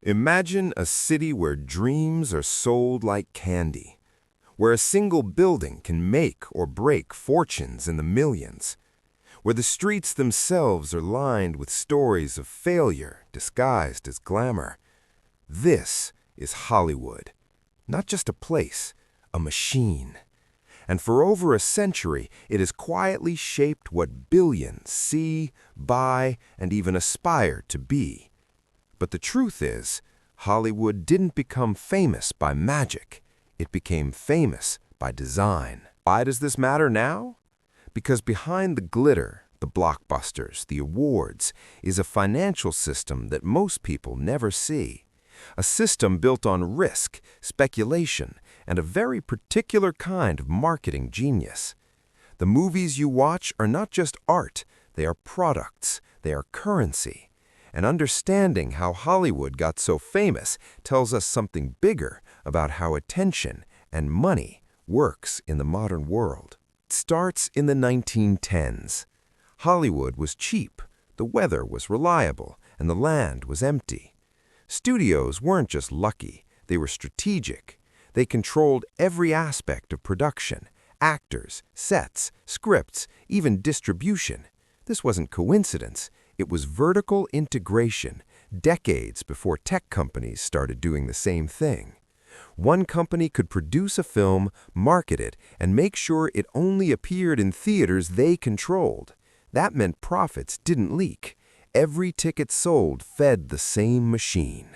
Imagine a city where dreams are sold like candy, where a single building can make or break fortunes in the millions, where the streets themselves are lined with stories of failure disguised as glamour. This is Hollywood, not just a place, a machine. And for over a century, it has quietly shaped what billions see, buy, and even aspire to be. But the truth is, Hollywood didn't become famous by magic. It became famous by design. Why does this matter now? Because behind the glitter, the blockbusters, the awards, is a financial system that most people never see. A system built on risk, speculation, and a very particular kind of marketing genius. The movies you watch are not just art, they are products, they are currency. And understanding how Hollywood got so famous tells us something bigger about how attention and money works in the modern world. It starts in the 1910s. Hollywood was cheap, the weather was reliable, and the land was empty. Studios weren't just lucky, they were strategic. They controlled every aspect of production, actors, sets, scripts, even distribution. This wasn't coincidence. It was vertical integration, decades before tech companies started doing the same thing. One company could produce a film, market it, and make sure it only appeared in theaters they controlled. That meant profits didn't leak. Every ticket sold fed the same machine.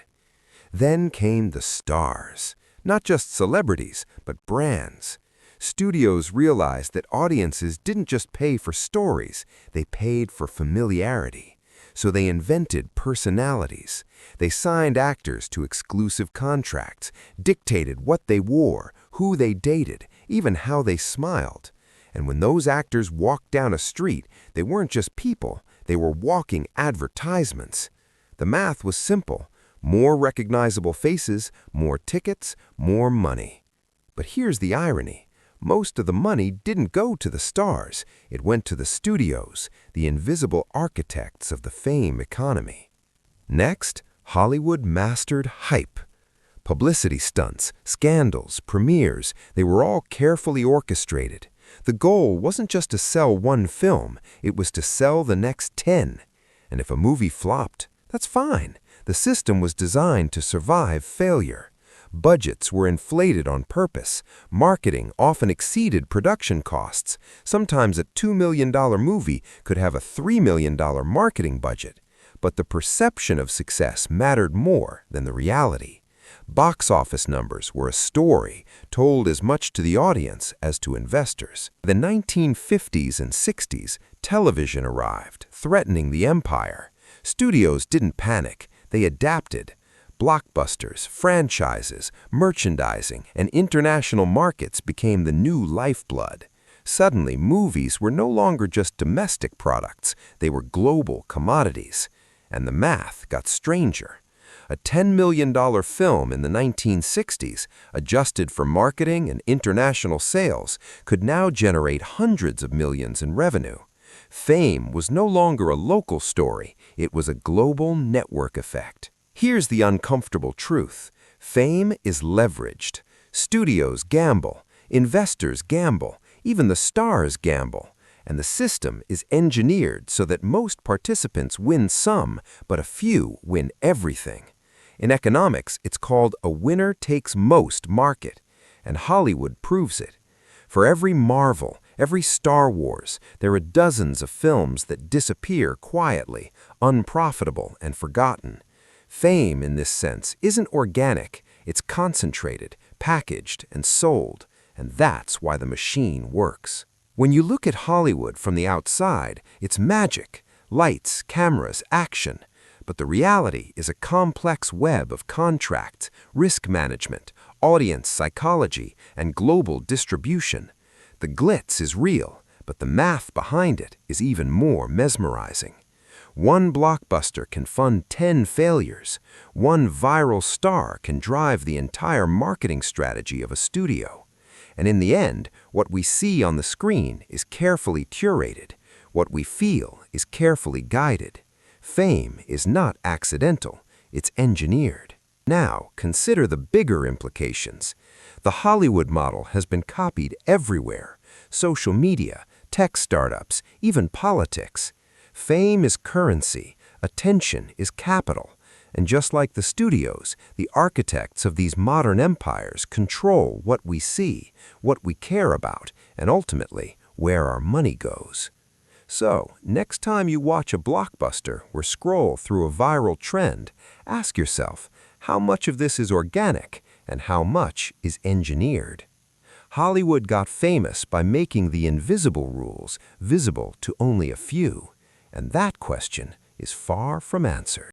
Then came the stars. Not just celebrities, but brands. Studios realized that audiences didn't just pay for stories, they paid for familiarity. So they invented personalities. They signed actors to exclusive contracts, dictated what they wore, who they dated, even how they smiled. And when those actors walked down a street, they weren't just people, they were walking advertisements. The math was simple. More recognizable faces, more tickets, more money. But here's the irony. Most of the money didn't go to the stars. It went to the studios, the invisible architects of the fame economy. Next, Hollywood mastered hype. Publicity stunts, scandals, premieres, they were all carefully orchestrated. The goal wasn't just to sell one film, it was to sell the next 10. And if a movie flopped, that's fine. The system was designed to survive failure. Budgets were inflated on purpose. Marketing often exceeded production costs. Sometimes a $2 million movie could have a $3 million marketing budget. But the perception of success mattered more than the reality. Box office numbers were a story told as much to the audience as to investors. In the 1950s and 60s, television arrived, threatening the empire. Studios didn't panic. They adapted. Blockbusters, franchises, merchandising, and international markets became the new lifeblood. Suddenly, movies were no longer just domestic products, they were global commodities. And the math got stranger. A $10 million film in the 1960s, adjusted for marketing and international sales, could now generate hundreds of millions in revenue. Fame was no longer a local story, it was a global network effect. Here's the uncomfortable truth. Fame is leveraged. Studios gamble, investors gamble, even the stars gamble. And the system is engineered so that most participants win some, but a few win everything. In economics, it's called a winner-takes-most market, and Hollywood proves it. For every Marvel, every Star Wars, there are dozens of films that disappear quietly, unprofitable and forgotten. Fame, in this sense, isn't organic, it's concentrated, packaged, and sold, and that's why the machine works. When you look at Hollywood from the outside, it's magic, lights, cameras, action. But the reality is a complex web of contracts, risk management, audience psychology, and global distribution. The glitz is real, but the math behind it is even more mesmerizing. One blockbuster can fund 10 failures. One viral star can drive the entire marketing strategy of a studio. And in the end, what we see on the screen is carefully curated. What we feel is carefully guided. Fame is not accidental, it's engineered. Now, consider the bigger implications. The Hollywood model has been copied everywhere: social media, tech startups, even politics. Fame is currency, attention is capital, and just like the studios, the architects of these modern empires control what we see, what we care about, and ultimately, where our money goes. So, next time you watch a blockbuster or scroll through a viral trend, ask yourself, how much of this is organic and how much is engineered? Hollywood got famous by making the invisible rules visible to only a few, and that question is far from answered.